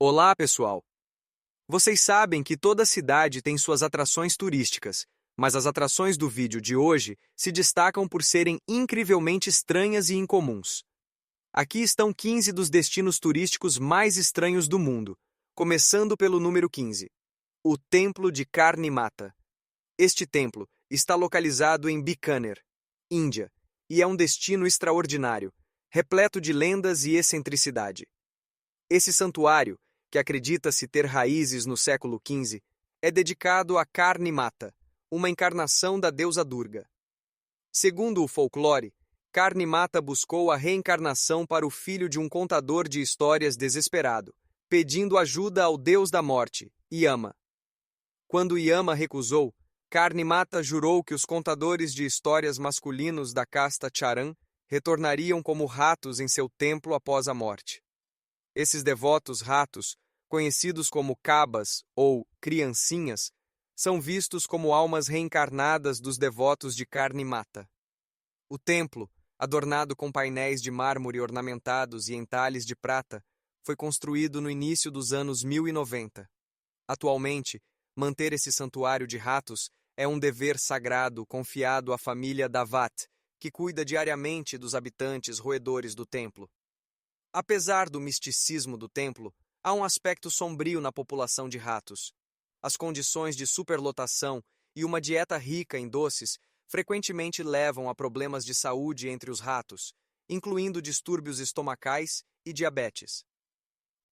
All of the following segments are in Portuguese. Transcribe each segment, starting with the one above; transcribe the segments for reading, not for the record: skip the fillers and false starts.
Olá, pessoal! Vocês sabem que toda cidade tem suas atrações turísticas, mas as atrações do vídeo de hoje se destacam por serem incrivelmente estranhas e incomuns. Aqui estão 15 dos destinos turísticos mais estranhos do mundo, começando pelo número 15. O Templo de Karni Mata. Este templo está localizado em Bikaner, Índia, e é um destino extraordinário, repleto de lendas e excentricidade. Esse santuário, que acredita-se ter raízes no século XV, é dedicado a Karni Mata, uma encarnação da deusa Durga. Segundo o folclore, Karni Mata buscou a reencarnação para o filho de um contador de histórias desesperado, pedindo ajuda ao deus da morte, Yama. Quando Yama recusou, Karni Mata jurou que os contadores de histórias masculinos da casta Charan retornariam como ratos em seu templo após a morte. Esses devotos ratos, conhecidos como cabas ou criancinhas, são vistos como almas reencarnadas dos devotos de Karni Mata. O templo, adornado com painéis de mármore ornamentados e entalhes de prata, foi construído no início dos anos 1090. Atualmente, manter esse santuário de ratos é um dever sagrado confiado à família Davat, que cuida diariamente dos habitantes roedores do templo. Apesar do misticismo do templo, há um aspecto sombrio na população de ratos. As condições de superlotação e uma dieta rica em doces frequentemente levam a problemas de saúde entre os ratos, incluindo distúrbios estomacais e diabetes.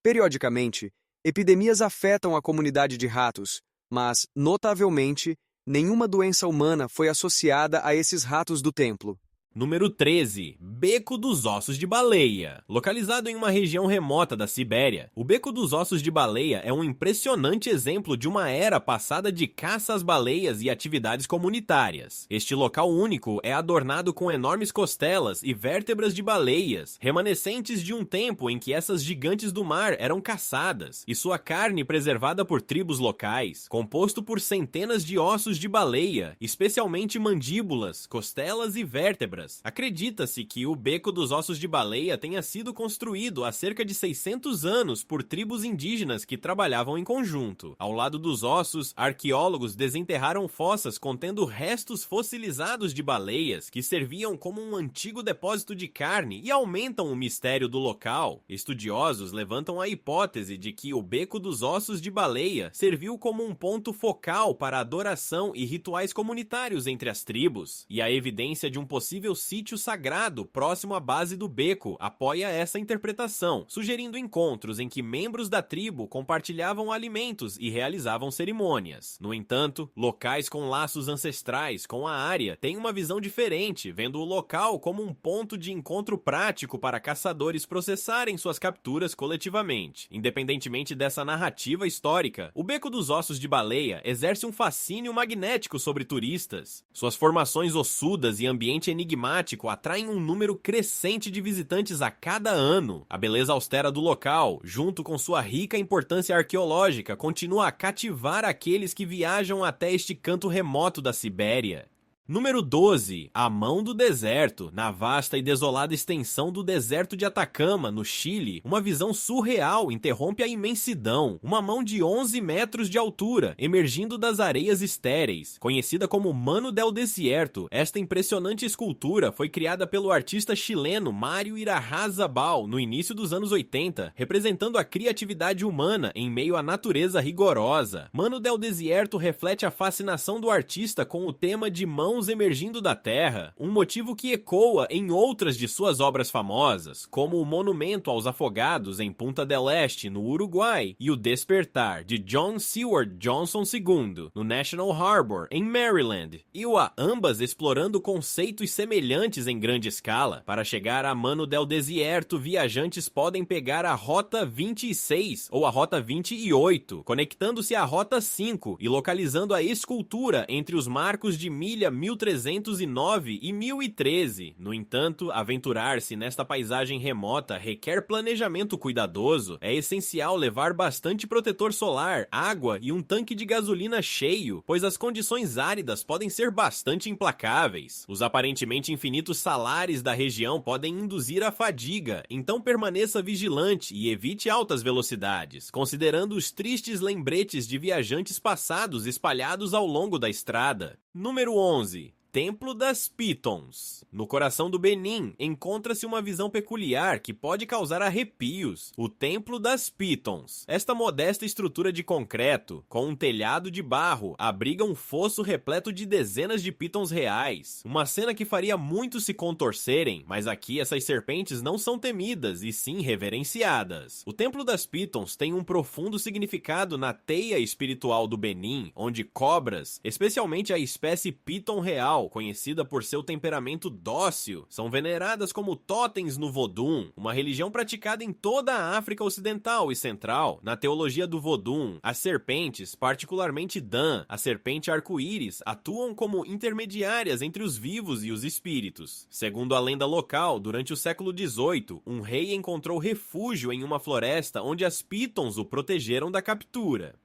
Periodicamente, epidemias afetam a comunidade de ratos, mas, notavelmente, nenhuma doença humana foi associada a esses ratos do templo. Número 13. Beco dos Ossos de Baleia. Localizado em uma região remota da Sibéria, o Beco dos Ossos de Baleia é um impressionante exemplo de uma era passada de caça às baleias e atividades comunitárias. Este local único é adornado com enormes costelas e vértebras de baleias, remanescentes de um tempo em que essas gigantes do mar eram caçadas, e sua carne preservada por tribos locais, composto por centenas de ossos de baleia, especialmente mandíbulas, costelas e vértebras. Acredita-se que o Beco dos Ossos de Baleia tenha sido construído há cerca de 600 anos por tribos indígenas que trabalhavam em conjunto. Ao lado dos ossos, arqueólogos desenterraram fossas contendo restos fossilizados de baleias que serviam como um antigo depósito de carne e aumentam o mistério do local. Estudiosos levantam a hipótese de que o Beco dos Ossos de Baleia serviu como um ponto focal para adoração e rituais comunitários entre as tribos, e a evidência de um possível sítio sagrado próximo à base do beco apoia essa interpretação, sugerindo encontros em que membros da tribo compartilhavam alimentos e realizavam cerimônias. No entanto, locais com laços ancestrais com a área têm uma visão diferente, vendo o local como um ponto de encontro prático para caçadores processarem suas capturas coletivamente. Independentemente dessa narrativa histórica, o Beco dos Ossos de Baleia exerce um fascínio magnético sobre turistas. Suas formações ossudas e ambiente enigmático atraem um número crescente de visitantes a cada ano. A beleza austera do local, junto com sua rica importância arqueológica, continua a cativar aqueles que viajam até este canto remoto da Sibéria. Número 12. A Mão do Deserto. Na vasta e desolada extensão do deserto de Atacama, no Chile, uma visão surreal interrompe a imensidão. Uma mão de 11 metros de altura, emergindo das areias estéreis. Conhecida como Mano del Desierto, esta impressionante escultura foi criada pelo artista chileno Mário Irarrázaval no início dos anos 80, representando a criatividade humana em meio à natureza rigorosa. Mano del Desierto reflete a fascinação do artista com o tema de mãos emergindo da terra, um motivo que ecoa em outras de suas obras famosas, como o Monumento aos Afogados em Punta del Este, no Uruguai, e o Despertar, de John Seward Johnson II, no National Harbor, em Maryland, e ambas explorando conceitos semelhantes em grande escala. Para chegar a Mano del Desierto, viajantes podem pegar a Rota 26 ou a Rota 28, conectando-se à Rota 5 e localizando a escultura entre os marcos de milha 1309 e 1013. No entanto, aventurar-se nesta paisagem remota requer planejamento cuidadoso. É essencial levar bastante protetor solar, água e um tanque de gasolina cheio, pois as condições áridas podem ser bastante implacáveis. Os aparentemente infinitos salares da região podem induzir a fadiga, então permaneça vigilante e evite altas velocidades, considerando os tristes lembretes de viajantes passados espalhados ao longo da estrada. Número 11. Templo das Pitons. No coração do Benin, encontra-se uma visão peculiar que pode causar arrepios. O Templo das Pitons. Esta modesta estrutura de concreto, com um telhado de barro, abriga um fosso repleto de dezenas de pitons reais. Uma cena que faria muitos se contorcerem, mas aqui essas serpentes não são temidas, e sim reverenciadas. O Templo das Pitons tem um profundo significado na teia espiritual do Benin, onde cobras, especialmente a espécie piton real, conhecida por seu temperamento dócil, são veneradas como totens no Vodun, uma religião praticada em toda a África Ocidental e Central. Na teologia do Vodun, as serpentes, particularmente Dan, a serpente arco-íris, atuam como intermediárias entre os vivos e os espíritos. Segundo a lenda local, durante o século XVIII, um rei encontrou refúgio em uma floresta onde as pitons o protegeram da captura.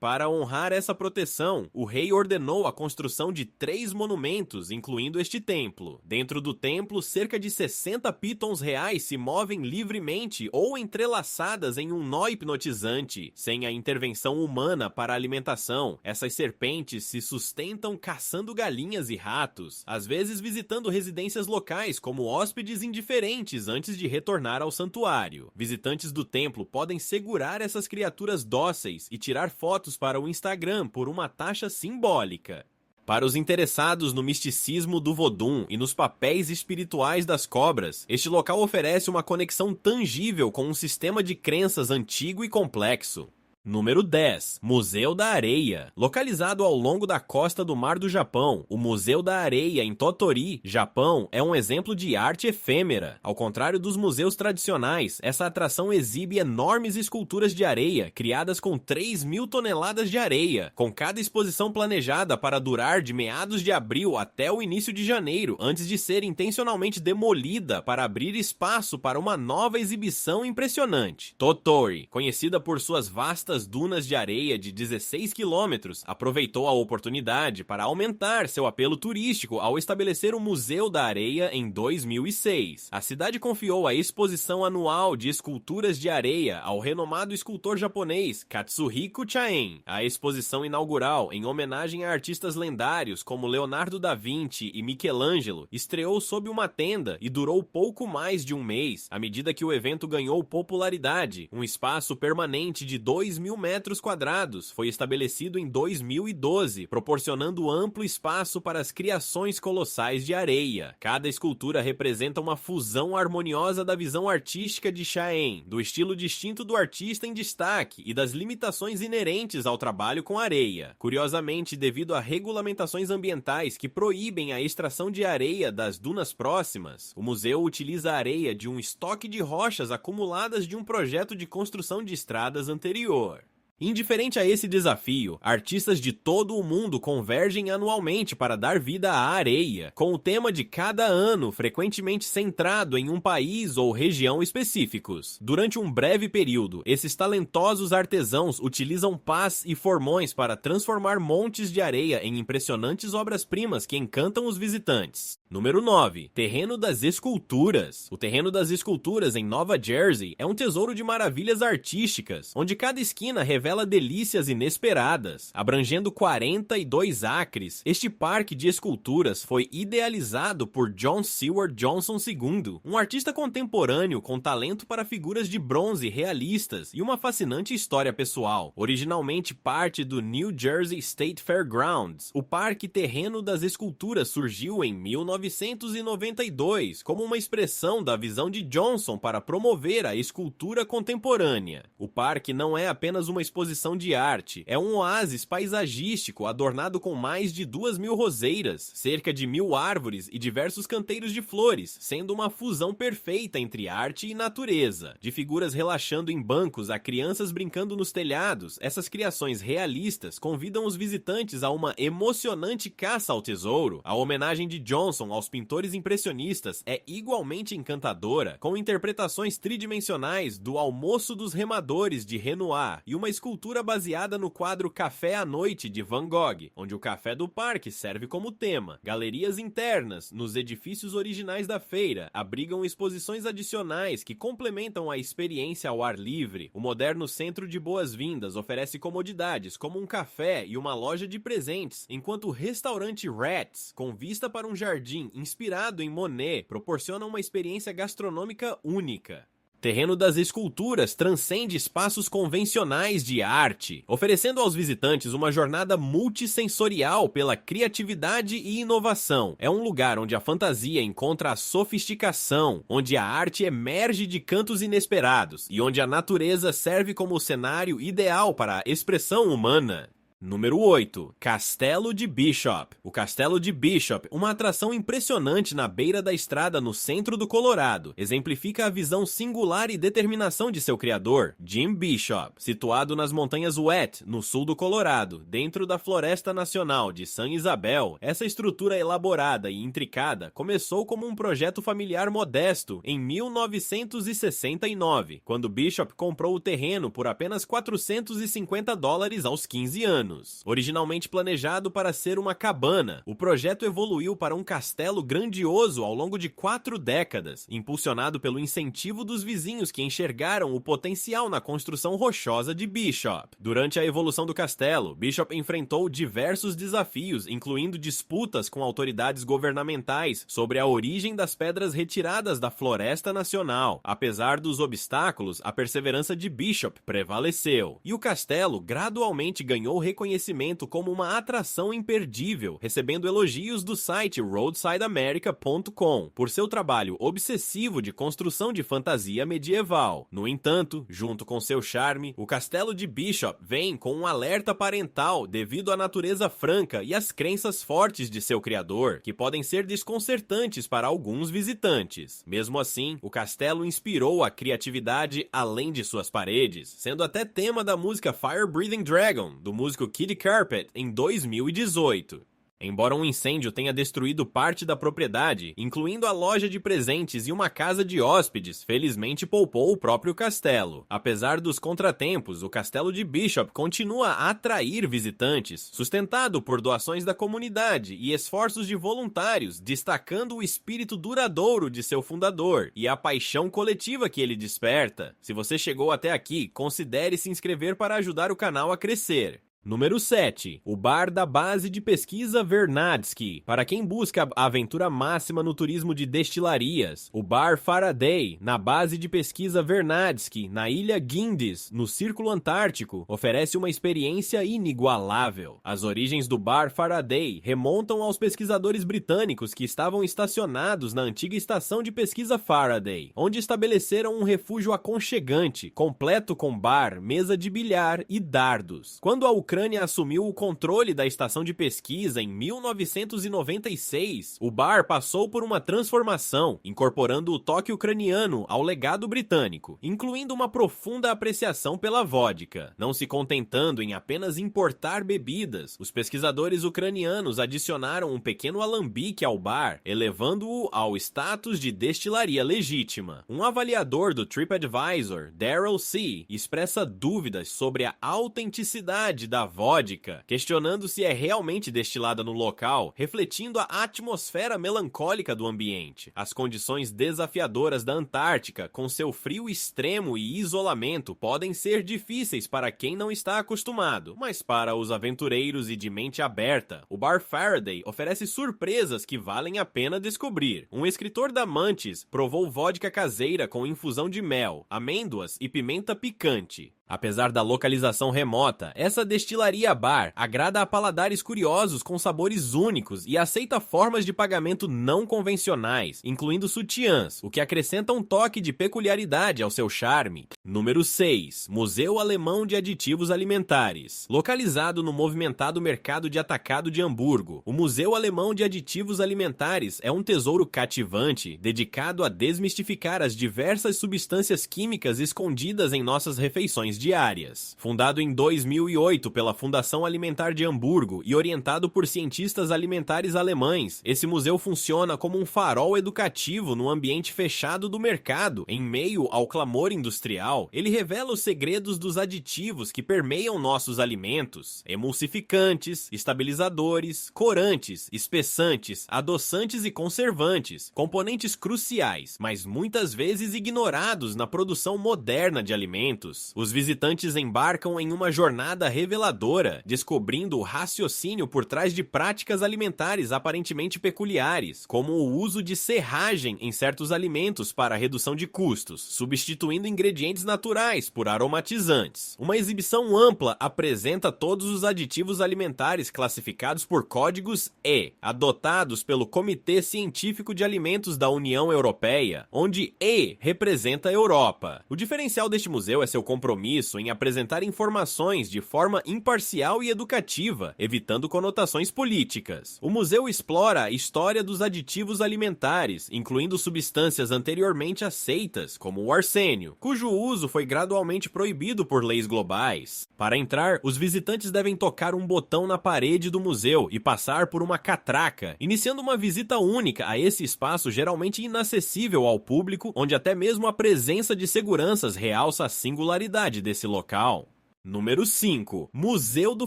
Para honrar essa proteção, o rei ordenou a construção de 3 monumentos, incluindo este templo. Dentro do templo, cerca de 60 pitons reais se movem livremente ou entrelaçadas em um nó hipnotizante. Sem a intervenção humana para a alimentação, essas serpentes se sustentam caçando galinhas e ratos, às vezes visitando residências locais como hóspedes indiferentes antes de retornar ao santuário. Visitantes do templo podem segurar essas criaturas dóceis e tirar fotos para o Instagram por uma taxa simbólica. Para os interessados no misticismo do Vodun e nos papéis espirituais das cobras, este local oferece uma conexão tangível com um sistema de crenças antigo e complexo. Número 10. Museu da Areia. Localizado ao longo da costa do Mar do Japão, o Museu da Areia em Tottori, Japão, é um exemplo de arte efêmera. Ao contrário dos museus tradicionais, essa atração exibe enormes esculturas de areia, criadas com 3.000 toneladas de areia, com cada exposição planejada para durar de meados de abril até o início de janeiro, antes de ser intencionalmente demolida para abrir espaço para uma nova exibição impressionante. Tottori, conhecida por suas vastas dunas de areia de 16 quilômetros, aproveitou a oportunidade para aumentar seu apelo turístico ao estabelecer o Museu da Areia em 2006. A cidade confiou a exposição anual de esculturas de areia ao renomado escultor japonês Katsuhiko Chaen. A exposição inaugural, em homenagem a artistas lendários como Leonardo da Vinci e Michelangelo, estreou sob uma tenda e durou pouco mais de um mês. À medida que o evento ganhou popularidade, um espaço permanente de 2.000 metros quadrados foi estabelecido em 2012, proporcionando amplo espaço para as criações colossais de areia. Cada escultura representa uma fusão harmoniosa da visão artística de Chaen, do estilo distinto do artista em destaque e das limitações inerentes ao trabalho com areia. Curiosamente, devido a regulamentações ambientais que proíbem a extração de areia das dunas próximas, o museu utiliza a areia de um estoque de rochas acumuladas de um projeto de construção de estradas anterior. Indiferente a esse desafio, artistas de todo o mundo convergem anualmente para dar vida à areia, com o tema de cada ano frequentemente centrado em um país ou região específicos. Durante um breve período, esses talentosos artesãos utilizam pás e formões para transformar montes de areia em impressionantes obras-primas que encantam os visitantes. Número 9. Terreno das Esculturas. O Terreno das Esculturas em Nova Jersey é um tesouro de maravilhas artísticas, onde cada esquina revela delícias inesperadas. Abrangendo 42 acres, este parque de esculturas foi idealizado por John Seward Johnson II, um artista contemporâneo com talento para figuras de bronze realistas e uma fascinante história pessoal. Originalmente parte do New Jersey State Fairgrounds, o Parque Terreno das Esculturas surgiu em 1992 como uma expressão da visão de Johnson para promover a escultura contemporânea. O parque não é apenas uma exposição exposição de arte. É um oásis paisagístico adornado com mais de 2.000 roseiras, cerca de 1.000 árvores e diversos canteiros de flores, sendo uma fusão perfeita entre arte e natureza. De figuras relaxando em bancos a crianças brincando nos telhados, essas criações realistas convidam os visitantes a uma emocionante caça ao tesouro. A homenagem de Johnson aos pintores impressionistas é igualmente encantadora, com interpretações tridimensionais do Almoço dos Remadores de Renoir e uma escultura baseada no quadro Café à Noite de Van Gogh, onde o café do parque serve como tema. Galerias internas nos edifícios originais da feira abrigam exposições adicionais que complementam a experiência ao ar livre. O moderno Centro de Boas-Vindas oferece comodidades como um café e uma loja de presentes, enquanto o restaurante Rats, com vista para um jardim inspirado em Monet, proporciona uma experiência gastronômica única. Terreno das Esculturas transcende espaços convencionais de arte, oferecendo aos visitantes uma jornada multissensorial pela criatividade e inovação. É um lugar onde a fantasia encontra a sofisticação, onde a arte emerge de cantos inesperados e onde a natureza serve como o cenário ideal para a expressão humana. Número 8. Castelo de Bishop. O Castelo de Bishop, uma atração impressionante na beira da estrada no centro do Colorado, exemplifica a visão singular e determinação de seu criador, Jim Bishop. Situado nas montanhas Wet, no sul do Colorado, dentro da Floresta Nacional de San Isabel, essa estrutura elaborada e intricada começou como um projeto familiar modesto em 1969, quando Bishop comprou o terreno por apenas $450 aos 15 anos. Originalmente planejado para ser uma cabana, o projeto evoluiu para um castelo grandioso ao longo de 4 décadas, impulsionado pelo incentivo dos vizinhos que enxergaram o potencial na construção rochosa de Bishop. Durante a evolução do castelo, Bishop enfrentou diversos desafios, incluindo disputas com autoridades governamentais sobre a origem das pedras retiradas da Floresta Nacional. Apesar dos obstáculos, a perseverança de Bishop prevaleceu, e o castelo gradualmente ganhou reconhecimento como uma atração imperdível, recebendo elogios do site RoadsideAmerica.com por seu trabalho obsessivo de construção de fantasia medieval. No entanto, junto com seu charme, o Castelo de Bishop vem com um alerta parental devido à natureza franca e às crenças fortes de seu criador, que podem ser desconcertantes para alguns visitantes. Mesmo assim, o castelo inspirou a criatividade além de suas paredes, sendo até tema da música Fire Breathing Dragon, do músico Kid Carpet, em 2018. Embora um incêndio tenha destruído parte da propriedade, incluindo a loja de presentes e uma casa de hóspedes, felizmente poupou o próprio castelo. Apesar dos contratempos, o Castelo de Bishop continua a atrair visitantes, sustentado por doações da comunidade e esforços de voluntários, destacando o espírito duradouro de seu fundador e a paixão coletiva que ele desperta. Se você chegou até aqui, considere se inscrever para ajudar o canal a crescer. Número 7. O Bar da Base de Pesquisa Vernadsky. Para quem busca a aventura máxima no turismo de destilarias, o Bar Faraday, na Base de Pesquisa Vernadsky, na Ilha Guindes, no Círculo Antártico, oferece uma experiência inigualável. As origens do Bar Faraday remontam aos pesquisadores britânicos que estavam estacionados na antiga estação de pesquisa Faraday, onde estabeleceram um refúgio aconchegante, completo com bar, mesa de bilhar e dardos. Quando a Ucrânia assumiu o controle da estação de pesquisa em 1996, o bar passou por uma transformação, incorporando o toque ucraniano ao legado britânico, incluindo uma profunda apreciação pela vodka. Não se contentando em apenas importar bebidas, os pesquisadores ucranianos adicionaram um pequeno alambique ao bar, elevando-o ao status de destilaria legítima. Um avaliador do TripAdvisor, Daryl C., expressa dúvidas sobre a autenticidade da vodka, questionando se é realmente destilada no local, refletindo a atmosfera melancólica do ambiente. As condições desafiadoras da Antártica, com seu frio extremo e isolamento, podem ser difíceis para quem não está acostumado, mas para os aventureiros e de mente aberta, o Bar Faraday oferece surpresas que valem a pena descobrir. Um escritor da Mantis provou vodka caseira com infusão de mel, amêndoas e pimenta picante. Apesar da localização remota, essa destilaria bar agrada a paladares curiosos com sabores únicos e aceita formas de pagamento não convencionais, incluindo sutiãs, o que acrescenta um toque de peculiaridade ao seu charme. Número 6. Museu Alemão de Aditivos Alimentares. Localizado no movimentado mercado de atacado de Hamburgo, o Museu Alemão de Aditivos Alimentares é um tesouro cativante dedicado a desmistificar as diversas substâncias químicas escondidas em nossas refeições diárias. Fundado em 2008 pela Fundação Alimentar de Hamburgo e orientado por cientistas alimentares alemães, esse museu funciona como um farol educativo no ambiente fechado do mercado, em meio ao clamor industrial. Ele revela os segredos dos aditivos que permeiam nossos alimentos: emulsificantes, estabilizadores, corantes, espessantes, adoçantes e conservantes, componentes cruciais, mas muitas vezes ignorados na produção moderna de alimentos. Os visitantes embarcam em uma jornada reveladora, descobrindo o raciocínio por trás de práticas alimentares aparentemente peculiares, como o uso de serragem em certos alimentos para a redução de custos, substituindo ingredientes naturais por aromatizantes. Uma exibição ampla apresenta todos os aditivos alimentares classificados por códigos E, adotados pelo Comitê Científico de Alimentos da União Europeia, onde E representa a Europa. O diferencial deste museu é seu compromisso em apresentar informações de forma imparcial e educativa, evitando conotações políticas. O museu explora a história dos aditivos alimentares, incluindo substâncias anteriormente aceitas, como o arsênio, cujo uso foi gradualmente proibido por leis globais. Para entrar, os visitantes devem tocar um botão na parede do museu e passar por uma catraca, iniciando uma visita única a esse espaço geralmente inacessível ao público, onde até mesmo a presença de seguranças realça a singularidade desse local. Número 5. Museu do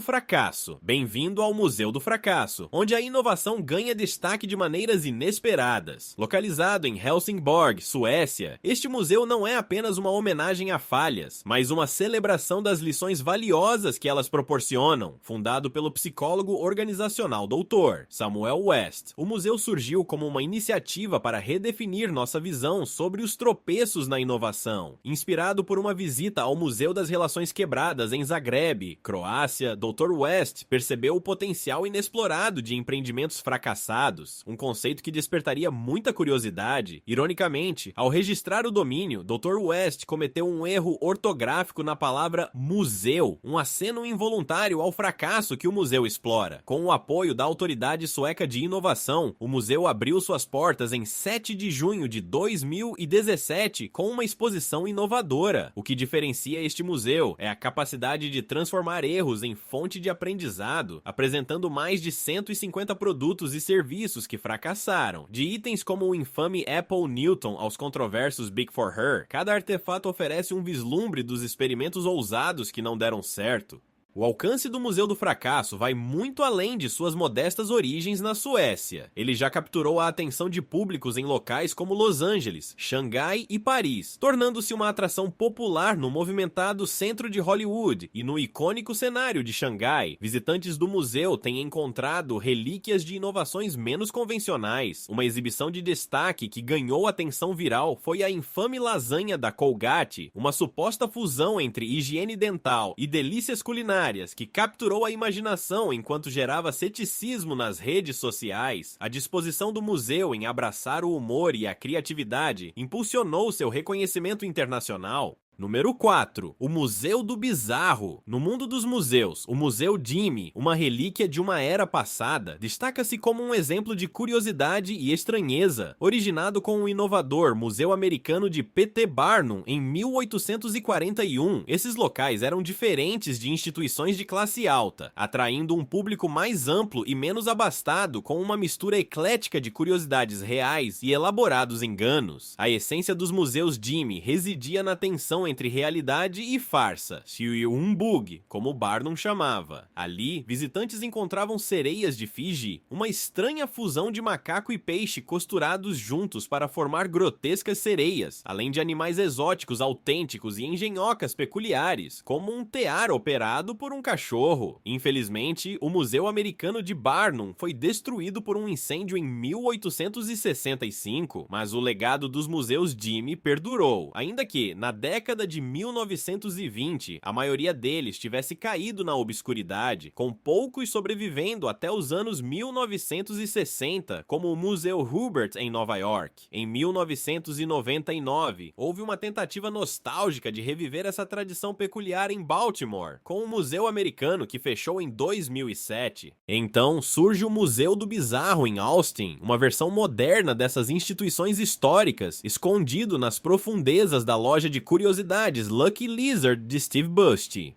Fracasso. Bem-vindo ao Museu do Fracasso, onde a inovação ganha destaque de maneiras inesperadas. Localizado em Helsingborg, Suécia, este museu não é apenas uma homenagem a falhas, mas uma celebração das lições valiosas que elas proporcionam. Fundado pelo psicólogo organizacional Dr. Samuel West, o museu surgiu como uma iniciativa para redefinir nossa visão sobre os tropeços na inovação. Inspirado por uma visita ao Museu das Relações Quebradas em Zagreb, Croácia, Dr. West percebeu o potencial inexplorado de empreendimentos fracassados, um conceito que despertaria muita curiosidade. Ironicamente, ao registrar o domínio, Dr. West cometeu um erro ortográfico na palavra museu, um aceno involuntário ao fracasso que o museu explora. Com o apoio da Autoridade Sueca de Inovação, o museu abriu suas portas em 7 de junho de 2017 com uma exposição inovadora. O que diferencia este museu é a capacidade de transformar erros em fonte de aprendizado, apresentando mais de 150 produtos e serviços que fracassaram. De itens como o infame Apple Newton aos controversos Big for Her, cada artefato oferece um vislumbre dos experimentos ousados que não deram certo. O alcance do Museu do Fracasso vai muito além de suas modestas origens na Suécia. Ele já capturou a atenção de públicos em locais como Los Angeles, Xangai e Paris, tornando-se uma atração popular no movimentado centro de Hollywood e no icônico cenário de Xangai. Visitantes do museu têm encontrado relíquias de inovações menos convencionais. Uma exibição de destaque que ganhou atenção viral foi a infame lasanha da Colgate, uma suposta fusão entre higiene dental e delícias culinárias que capturou a imaginação enquanto gerava ceticismo nas redes sociais. A disposição do museu em abraçar o humor e a criatividade impulsionou seu reconhecimento internacional. Número 4. O Museu do Bizarro. No mundo dos museus, o Museu Jimmy, uma relíquia de uma era passada, destaca-se como um exemplo de curiosidade e estranheza. Originado com o inovador Museu Americano de P.T. Barnum em 1841, esses locais eram diferentes de instituições de classe alta, atraindo um público mais amplo e menos abastado com uma mistura eclética de curiosidades reais e elaborados enganos. A essência dos museus Jimmy residia na tensão entre realidade e farsa, humbug, como Barnum chamava. Ali, visitantes encontravam sereias de Fiji, uma estranha fusão de macaco e peixe costurados juntos para formar grotescas sereias, além de animais exóticos autênticos e engenhocas peculiares, como um tear operado por um cachorro. Infelizmente, o Museu Americano de Barnum foi destruído por um incêndio em 1865, mas o legado dos museus Jimmy perdurou, ainda que, na década década de 1920, a maioria deles tivesse caído na obscuridade, com poucos sobrevivendo até os anos 1960, como o Museu Hubert em Nova York. Em 1999, houve uma tentativa nostálgica de reviver essa tradição peculiar em Baltimore, com o Museu Americano que fechou em 2007. Então surge o Museu do Bizarro em Austin, uma versão moderna dessas instituições históricas, escondido nas profundezas da loja de curiosidades Lucky Lizard de Steve Buste.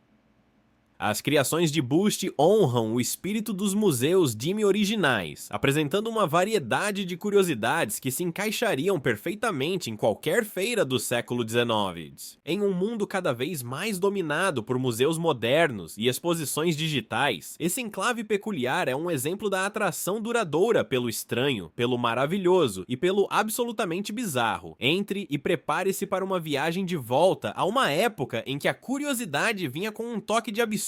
As criações de Buste honram o espírito dos museus Jimmy originais, apresentando uma variedade de curiosidades que se encaixariam perfeitamente em qualquer feira do século XIX. Em um mundo cada vez mais dominado por museus modernos e exposições digitais, esse enclave peculiar é um exemplo da atração duradoura pelo estranho, pelo maravilhoso e pelo absolutamente bizarro. Entre e prepare-se para uma viagem de volta a uma época em que a curiosidade vinha com um toque de absurdo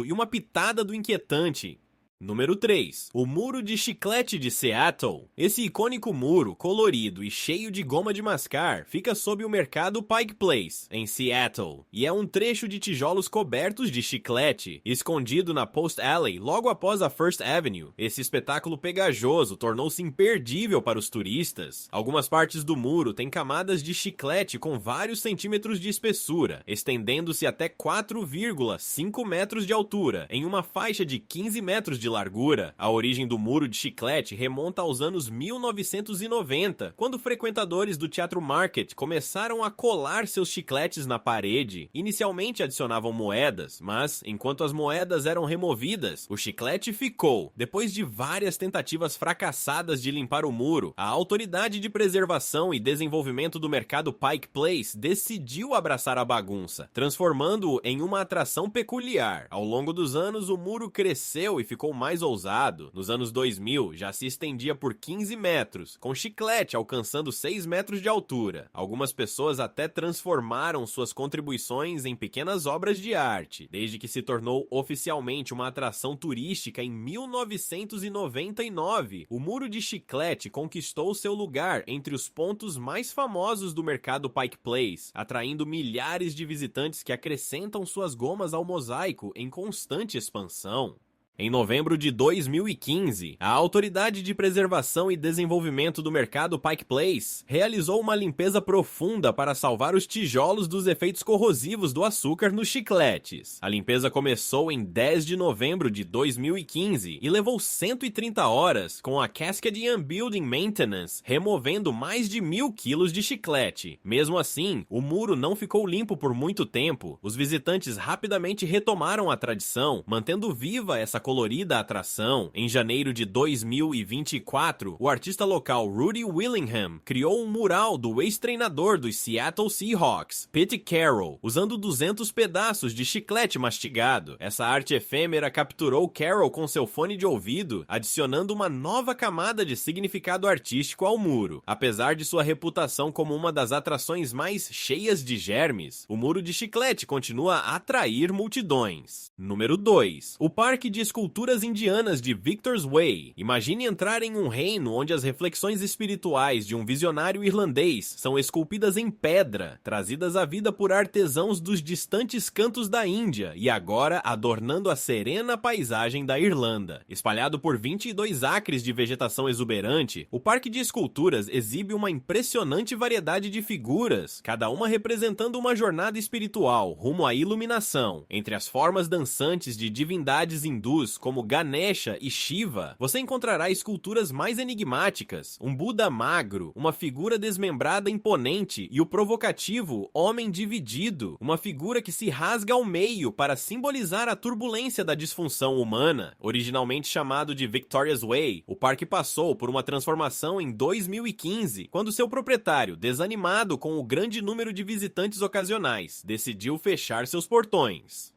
e uma pitada do inquietante. Número 3. O Muro de Chiclete de Seattle. Esse icônico muro, colorido e cheio de goma de mascar, fica sob o mercado Pike Place, em Seattle, e é um trecho de tijolos cobertos de chiclete, escondido na Post Alley logo após a First Avenue. Esse espetáculo pegajoso tornou-se imperdível para os turistas. Algumas partes do muro têm camadas de chiclete com vários centímetros de espessura, estendendo-se até 4,5 metros de altura, em uma faixa de 15 metros de largura. A origem do muro de chiclete remonta aos anos 1990, quando frequentadores do Teatro Market começaram a colar seus chicletes na parede. Inicialmente adicionavam moedas, mas, enquanto as moedas eram removidas, o chiclete ficou. Depois de várias tentativas fracassadas de limpar o muro, a Autoridade de Preservação e Desenvolvimento do Mercado Pike Place decidiu abraçar a bagunça, transformando-o em uma atração peculiar. Ao longo dos anos, o muro cresceu e ficou mais ousado. Nos anos 2000, já se estendia por 15 metros, com chiclete alcançando 6 metros de altura. Algumas pessoas até transformaram suas contribuições em pequenas obras de arte, desde que se tornou oficialmente uma atração turística em 1999. O Muro de Chiclete conquistou seu lugar entre os pontos mais famosos do mercado Pike Place, atraindo milhares de visitantes que acrescentam suas gomas ao mosaico em constante expansão. Em novembro de 2015, a Autoridade de Preservação e Desenvolvimento do Mercado Pike Place realizou uma limpeza profunda para salvar os tijolos dos efeitos corrosivos do açúcar nos chicletes. A limpeza começou em 10 de novembro de 2015 e levou 130 horas, com a Cascadian Building Maintenance removendo mais de 1.000 quilos de chiclete. Mesmo assim, o muro não ficou limpo por muito tempo. Os visitantes rapidamente retomaram a tradição, mantendo viva essa colorida atração. Em janeiro de 2024, o artista local Rudy Willingham criou um mural do ex-treinador dos Seattle Seahawks, Pete Carroll, usando 200 pedaços de chiclete mastigado. Essa arte efêmera capturou Carroll com seu fone de ouvido, adicionando uma nova camada de significado artístico ao muro. Apesar de sua reputação como uma das atrações mais cheias de germes, o Muro de Chiclete continua a atrair multidões. Número 2. O Parque de Esculturas Indianas de Victor's Way. Imagine entrar em um reino onde as reflexões espirituais de um visionário irlandês são esculpidas em pedra, trazidas à vida por artesãos dos distantes cantos da Índia e agora adornando a serena paisagem da Irlanda. Espalhado por 22 acres de vegetação exuberante, o Parque de Esculturas exibe uma impressionante variedade de figuras, cada uma representando uma jornada espiritual rumo à iluminação. Entre as formas dançantes de divindades hindus como Ganesha e Shiva, você encontrará esculturas mais enigmáticas, um Buda magro, uma figura desmembrada imponente e o provocativo Homem Dividido, uma figura que se rasga ao meio para simbolizar a turbulência da disfunção humana. Originalmente chamado de Victoria's Way, o parque passou por uma transformação em 2015, quando seu proprietário, desanimado com o grande número de visitantes ocasionais, decidiu fechar seus portões.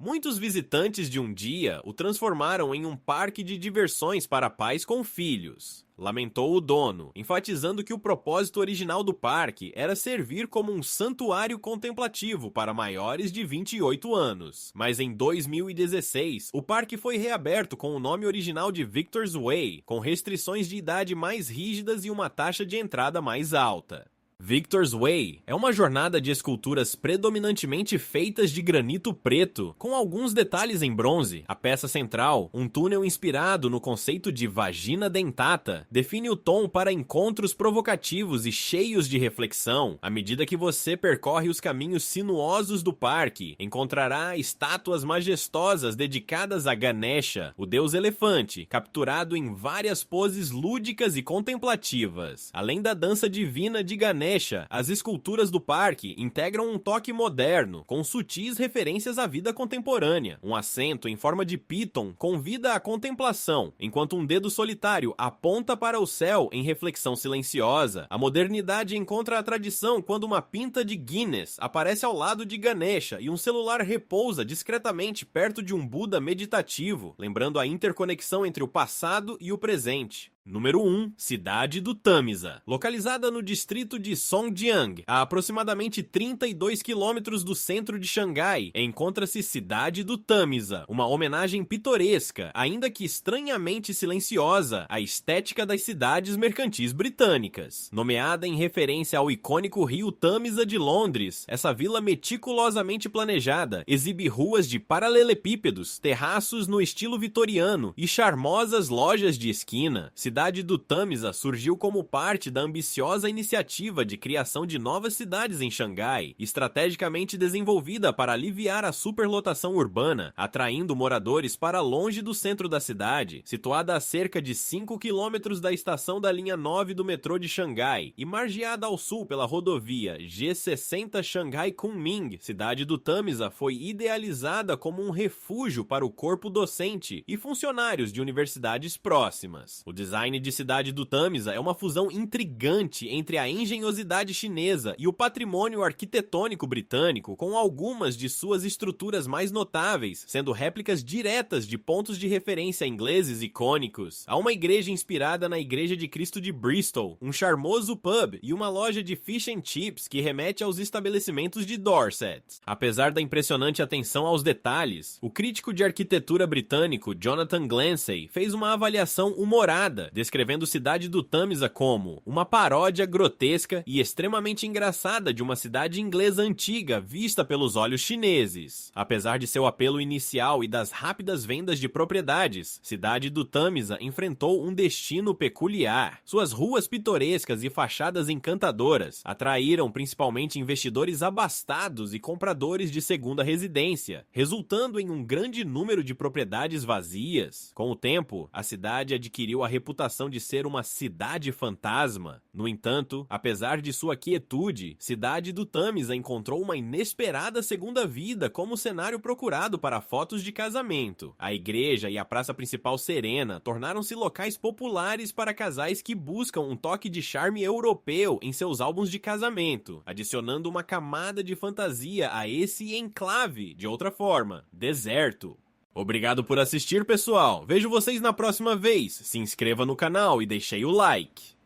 Muitos visitantes de um dia o transformaram em um parque de diversões para pais com filhos, lamentou o dono, enfatizando que o propósito original do parque era servir como um santuário contemplativo para maiores de 28 anos. Mas em 2016, o parque foi reaberto com o nome original de Victor's Way, com restrições de idade mais rígidas e uma taxa de entrada mais alta. Victor's Way é uma jornada de esculturas predominantemente feitas de granito preto, com alguns detalhes em bronze. A peça central, um túnel inspirado no conceito de vagina dentata, define o tom para encontros provocativos e cheios de reflexão. À medida que você percorre os caminhos sinuosos do parque, encontrará estátuas majestosas dedicadas a Ganesha, o deus elefante, capturado em várias poses lúdicas e contemplativas. Além da dança divina de Ganesha, as esculturas do parque integram um toque moderno, com sutis referências à vida contemporânea. Um assento em forma de piton convida à contemplação, enquanto um dedo solitário aponta para o céu em reflexão silenciosa. A modernidade encontra a tradição quando uma pinta de Guinness aparece ao lado de Ganesha e um celular repousa discretamente perto de um Buda meditativo, lembrando a interconexão entre o passado e o presente. Número 1. Cidade do Tamisa. Localizada no distrito de Songjiang, a aproximadamente 32 quilômetros do centro de Xangai, encontra-se Cidade do Tamisa, uma homenagem pitoresca, ainda que estranhamente silenciosa, à estética das cidades mercantis britânicas. Nomeada em referência ao icônico rio Tamisa de Londres, essa vila meticulosamente planejada exibe ruas de paralelepípedos, terraços no estilo vitoriano e charmosas lojas de esquina. Cidade do Tamisa surgiu como parte da ambiciosa iniciativa de criação de novas cidades em Xangai, estrategicamente desenvolvida para aliviar a superlotação urbana, atraindo moradores para longe do centro da cidade, situada a cerca de 5 quilômetros da estação da linha 9 do metrô de Xangai e margeada ao sul pela rodovia G60 Xangai-Kunming. Cidade do Tamisa foi idealizada como um refúgio para o corpo docente e funcionários de universidades próximas. O design de Cidade do Tamisa é uma fusão intrigante entre a engenhosidade chinesa e o patrimônio arquitetônico britânico, com algumas de suas estruturas mais notáveis sendo réplicas diretas de pontos de referência ingleses icônicos. Há uma igreja inspirada na Igreja de Cristo de Bristol, um charmoso pub e uma loja de fish and chips que remete aos estabelecimentos de Dorset. Apesar da impressionante atenção aos detalhes, o crítico de arquitetura britânico Jonathan Glancy fez uma avaliação humorada, descrevendo Cidade do Tamisa como uma paródia grotesca e extremamente engraçada de uma cidade inglesa antiga vista pelos olhos chineses. Apesar de seu apelo inicial e das rápidas vendas de propriedades, Cidade do Tamisa enfrentou um destino peculiar. Suas ruas pitorescas e fachadas encantadoras atraíram principalmente investidores abastados e compradores de segunda residência, resultando em um grande número de propriedades vazias. Com o tempo, a cidade adquiriu a reputação de ser uma cidade fantasma. No entanto, apesar de sua quietude, Cidade do Tamisa encontrou uma inesperada segunda vida como cenário procurado para fotos de casamento. A igreja e a praça principal serena tornaram-se locais populares para casais que buscam um toque de charme europeu em seus álbuns de casamento, adicionando uma camada de fantasia a esse enclave, de outra forma, deserto. Obrigado por assistir, pessoal. Vejo vocês na próxima vez. Se inscreva no canal e deixe o like.